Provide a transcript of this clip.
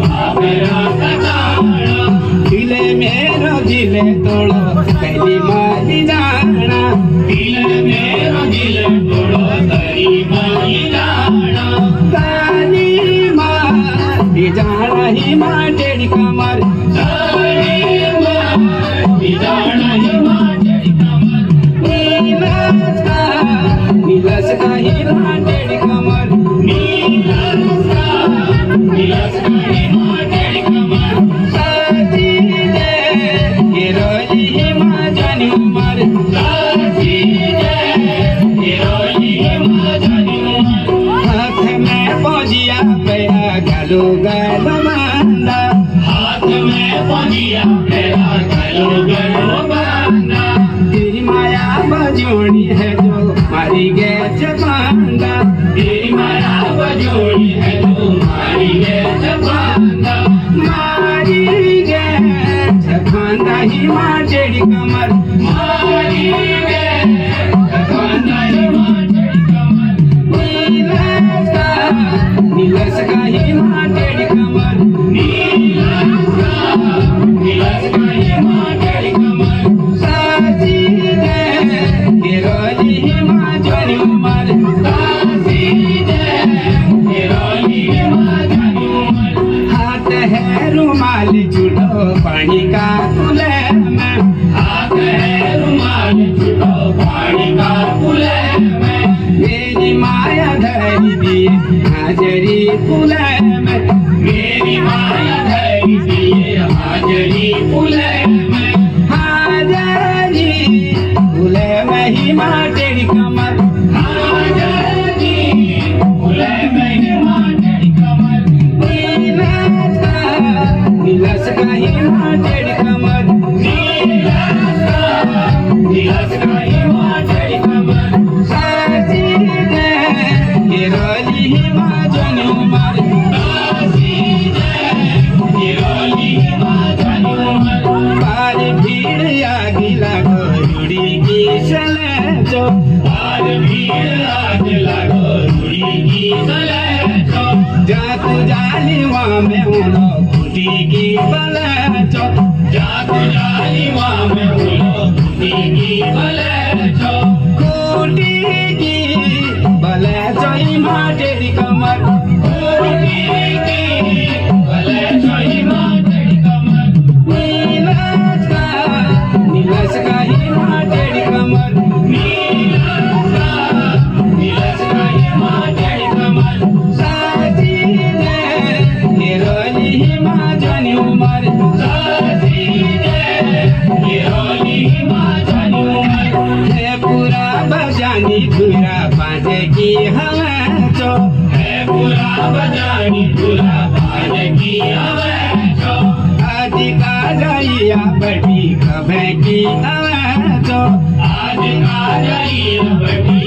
भाभरा कटाना दिले मेरो दिले तोड़ो कली मारी जाना दिले मेरो दिले तोड़ो कली मारी जाना काली मारी जाना ही माँ टेढ़ी कमर नीलस का ही माँ टेढ़ी कमर नीलस का ही माँ टेढ़ी कमर साथी दे हीरोजी ही माँ जानी उमर साथी दे हीरोजी ही माँ जानी उमर हाथ में पहुँचिया पैरा गलो गलो बांधा हाथ में पहुँचिया पैरा गलो गलो बांधा तेरी माया बजोड़ी है जो मारी गए चपांगा तेरी माया बजोड़ी है जो मारी गए चपांगा मारी गए चपांगा ही माँ टेढ़ी कमर मारी गए चपांगा ही माँ टेढ़ी कमर नीलस का ही माँ टेढ़ी कमर नीलस का ही माँ टेढ़ी कमर साथी दे हीरोजी ही माँ जानी उमर साथी दे हीरोजी ही माँ जानी उमर हाथ है रुमाल छुटो पानी का कुले में हाथ है रुमाल छुटो पानी का कुले में मेरी माया धरी दी हाजरी कुले में मेरी माया धरी दी हाजरी कुले में हाजरी कुले में ही माँ टेढ़ी कमर हाजरी कुले में ही माँ टेढ़ी कमर नीलस का ही माँ टेढ़ी कमर नीलस का ही माँ टेढ़ी कमर साथी दे हीरोजी ही माँ जानी उमर साथी दे हीरोजी ही माँ जानी उमर बार भीड़ आगी लागो रुड़ी की चले जो बार भीड़ आग लागो रुड़ी की चले जो जातु जाली वहाँ में उनो कुटी की बले जो जातु जाली वहाँ में उनो कुटी की बले जो कुटी की बले जो ही माँ टेढ़ी कमर कुटी की बले जो ही माँ टेढ़ी कमर नीलस का ही माँ टेढ़ी कमर नीलस का ही माँ टेढ़ी कमर साथी दे हीरोजी ही माँ जानी उमर साथी दे हीरोजी ही माँ जानी उमर है पूरा बजानी पूरा बाजे की हवा चो है पूरा बजानी पूरा बाजे की हवा चो आदि का जाइया बड़ी कभे की हवा चो आदि का जाइया बड़ी